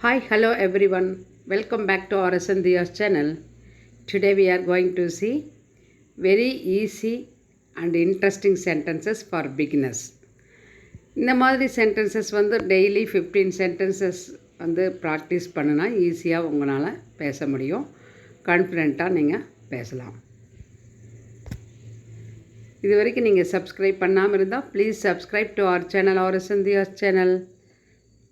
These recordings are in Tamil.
Hi, hello everyone. Welcome back to our Sandhya's channel. Today we are going to see very easy and interesting sentences for beginners. இந்த மாதிரி சென்டென்சஸ் டெய்லி 15 சென்டென்சஸ் ப்ராக்டிஸ் பண்ணினா ஈஸியாக உங்களால் பேச முடியும். கான்ஃபிடெண்ட்டாக நீங்கள் பேசலாம். இது வரைக்கும் நீங்கள் சப்ஸ்கிரைப் பண்ணாமல் இருந்தால் please subscribe to our channel, our Sandhya's channel.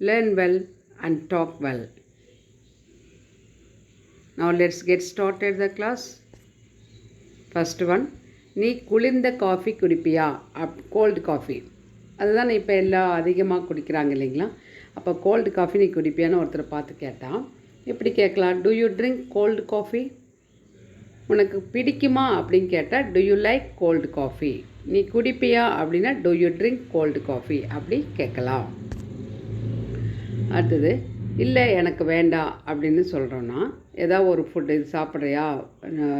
Learn well and talk well. Now let's get started the class. First one, நீ குளிர்ந்த காஃபி குடிப்பியா? கோல்டு காஃபி அதுதான் இப்போ எல்லாம் அதிகமாக குடிக்கிறாங்க இல்லைங்களா? அப்போ கோல்டு காஃபி நீ குடிப்பியான்னு ஒருத்தர் பார்த்து கேட்டால் எப்படி கேட்கலாம்? To you drink cold coffee? உனக்கு பிடிக்குமா அப்படின்னு கேட்டால் to you like cold coffee. நீ குடிப்பியா அப்படின்னா to you drink cold coffee அப்படி கேட்கலாம். அடுத்தது, இல்லை எனக்கு வேண்டாம் அப்படின்னு சொல்கிறோன்னா, ஏதாவது ஒரு ஃபுட்டு இது சாப்பிட்றியா,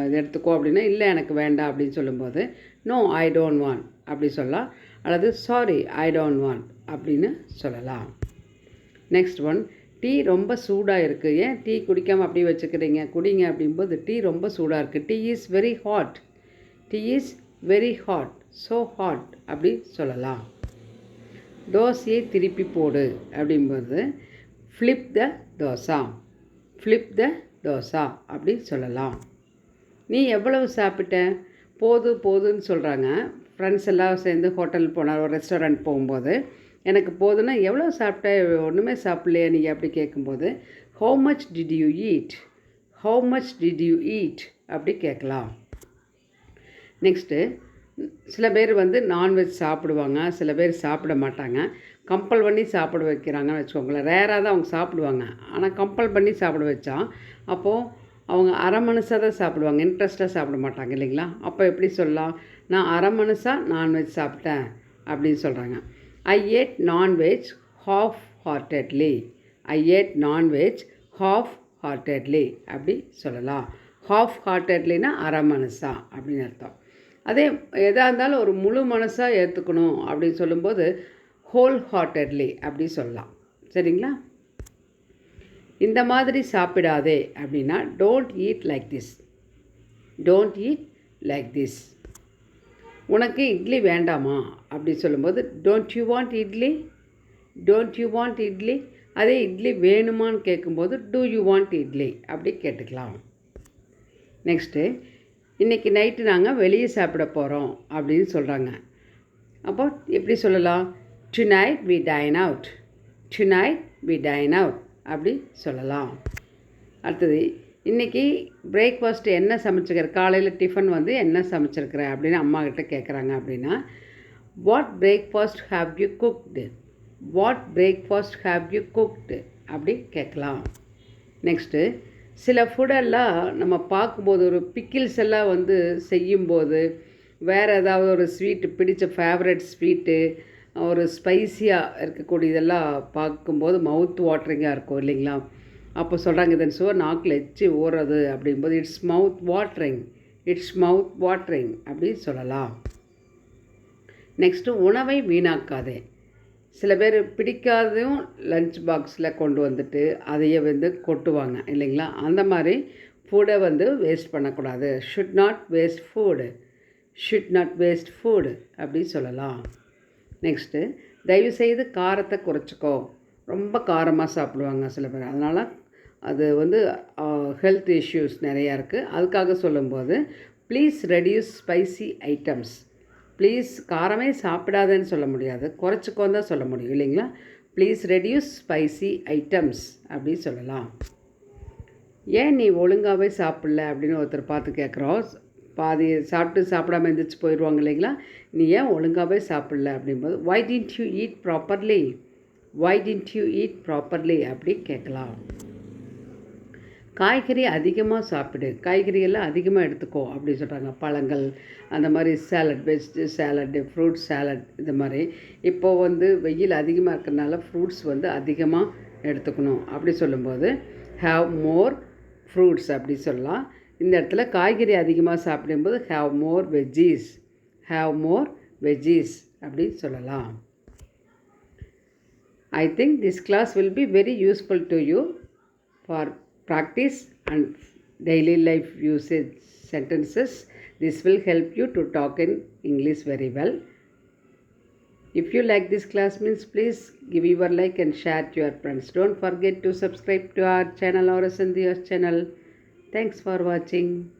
இது எடுத்துக்கோ அப்படின்னா இல்லை எனக்கு வேண்டாம் அப்படின்னு சொல்லும்போது நோ ஐ டோன்ட் வாண்ட் அப்படி சொல்லலாம். அல்லது சாரி ஐ டோன்ட் வாண்ட் அப்படின்னு சொல்லலாம். நெக்ஸ்ட் ஒன், டீ ரொம்ப சூடாக இருக்குது, ஏன் டீ குடிக்காமல் அப்படி வச்சுக்கிறீங்க, குடிங்க அப்படிங்கும்போது டீ ரொம்ப சூடாக இருக்குது. Tea is very hot. Tea is very hot, so hot அப்படி சொல்லலாம். தோசையை திருப்பி போடு அப்படிங்கும்போது ஃப்ளிப் த தோசா, ஃப்ளிப் த தோசா அப்படி சொல்லலாம். நீ எவ்வளவு சாப்பிட்ட? போதுன்னு சொல்கிறாங்க. ஃப்ரெண்ட்ஸ் எல்லாம் சேர்ந்து ஹோட்டல் போனால், ஒரு ரெஸ்டாரண்ட் போகும்போது எனக்கு போதுன்னா எவ்வளோ சாப்பிட்ட, ஒன்றுமே சாப்பிட்லையே நீங்கள் அப்படி கேட்கும்போது how much did you eat, how much did you eat அப்படி கேட்கலாம். நெக்ஸ்ட்டு, சில பேர் நான்வெஜ் சாப்பிடுவாங்க, சில பேர் சாப்பிட மாட்டாங்க. கம்பல் பண்ணி சாப்பிட வைக்கிறாங்கன்னு வச்சுக்கோங்களேன். ரேராக தான் அவங்க சாப்பிடுவாங்க. ஆனால் கம்பல் பண்ணி சாப்பிட வச்சா அப்போது அவங்க அரை மனுஷாக தான் சாப்பிடுவாங்க, இன்ட்ரெஸ்ட்டாக சாப்பிட மாட்டாங்க இல்லைங்களா? அப்போ எப்படி சொல்லலாம்? நான் அரை மனுஷாக நான்வெஜ் சாப்பிட்டேன் அப்படின்னு சொல்கிறாங்க. I ate non veg half heartedly, I ate non veg half heartedly அப்படி சொல்லலாம். ஹாஃப் ஹார்ட்டட்லினா அரை மனுஷா அப்படின்னு அர்த்தம். அதே எதாக இருந்தாலும் ஒரு முழு மனசாக ஏற்றுக்கணும் அப்படின்னு சொல்லும்போது ஹோல் ஹார்ட்டட்லி அப்படி சொல்லலாம். சரிங்களா? இந்த மாதிரி சாப்பிடாதே அப்படின்னா don't eat like this, don't eat like this. உனக்கு இட்லி வேண்டாமா அப்படி சொல்லும்போது don't you want idli, don't you want idli. அதே இட்லி வேணுமான்னு கேட்கும்போது டூ யூ வாண்ட் இட்லி அப்படி கேட்டுக்கலாம். நெக்ஸ்ட்டு, இன்றைக்கி நைட்டு நாங்கள் வெளியே சாப்பிட போகிறோம் அப்படின்னு சொல்கிறாங்க. அப்போ எப்படி சொல்லலாம்? Tonight we dine out, tonight we dine out அப்படி சொல்லலாம். அடுத்தது, இன்றைக்கி பிரேக்ஃபாஸ்ட்டு என்ன சமைச்சிருக்கிற, காலையில் டிஃபன் என்ன சமைச்சிருக்கிற அப்படின்னு அம்மாக்கிட்ட கேட்குறாங்க. அப்படின்னா what breakfast have you cooked, what breakfast have you cooked அப்படி கேட்கலாம். நெக்ஸ்ட்டு, சில ஃபுட்டெல்லாம் நம்ம பார்க்கும்போது ஒரு பிக்கிள்ஸ் எல்லாம் செய்யும்போது வேறு ஏதாவது ஒரு ஸ்வீட்டு பிடிச்ச ஃபேவரட் ஸ்வீட்டு, ஒரு ஸ்பைஸியாக இருக்கக்கூடியதெல்லாம் பார்க்கும்போது மவுத் வாட்டரிங்காக இருக்கும் இல்லைங்களா? அப்போ சொல்கிறாங்க இதன் சுவர் நாக்கில் எச்சி ஊறுறது அப்படிங்கும்போது it's mouth watering, it's mouth watering அப்படி சொல்லலாம். நெக்ஸ்ட்டு, உணவை வீணாக்காதே. சில பேர் பிடிக்காதையும் லஞ்ச் பாக்ஸில் கொண்டு வந்துட்டு அதையே கொட்டுவாங்க இல்லைங்களா? அந்த மாதிரி ஃபுட்டை வேஸ்ட் பண்ணக்கூடாது. Should not waste food, should not waste food அப்படி சொல்லலாம். நெக்ஸ்ட்டு, தயவுசெய்து காரத்தை குறைச்சிக்கோ. ரொம்ப காரமாக சாப்பிடுவாங்க சில பேர், அதனால் அது ஹெல்த் இஷ்யூஸ் நிறையா இருக்குது. அதுக்காக சொல்லும்போது please reduce spicy items. Please காரமே சாப்பிடாதேன்னு சொல்ல முடியாது, குறைச்சிக்கோன்னு தான் சொல்ல முடியும் இல்லைங்களா? ப்ளீஸ் ரெடியூஸ் ஸ்பைசி ஐட்டம்ஸ் அப்படி சொல்லலாம். ஏன் நீ ஒழுங்காகவே சாப்பிடல அப்படின்னு ஒருத்தர் பார்த்து கேட்குறோம். பாதி சாப்பிடாம எந்திரிச்சு போயிடுவாங்க இல்லைங்களா? நீ ஏன் ஒழுங்காகவே சாப்பிடல அப்படிங்கும்போது why didn't you eat properly, why didn't you eat properly அப்படி கேட்கலாம். காய்கறி அதிகமாக சாப்பிடு, காய்கறியெல்லாம் அதிகமாக எடுத்துக்கோ அப்படி சொல்கிறாங்க. பழங்கள் அந்த மாதிரி salad, veg salad, fruit salad இது மாதிரி. இப்போது வெயில் அதிகமாக இருக்கிறதுனால ஃப்ரூட்ஸ் அதிகமாக எடுத்துக்கணும் அப்படி சொல்லும்போது ஹாவ் மோர் ஃப்ரூட்ஸ் அப்படி சொல்லலாம். இந்த இடத்துல காய்கறி அதிகமாக சாப்பிடும்போது have more veggies, have more veggies அப்படி சொல்லலாம். I think this class will be very useful to you for practice and daily life usage sentences. This will help you to talk in English very well. If you like this class means, please give your like and share to your friends. Don't forget to subscribe to our channel or Sandhya's channel. Thanks for watching.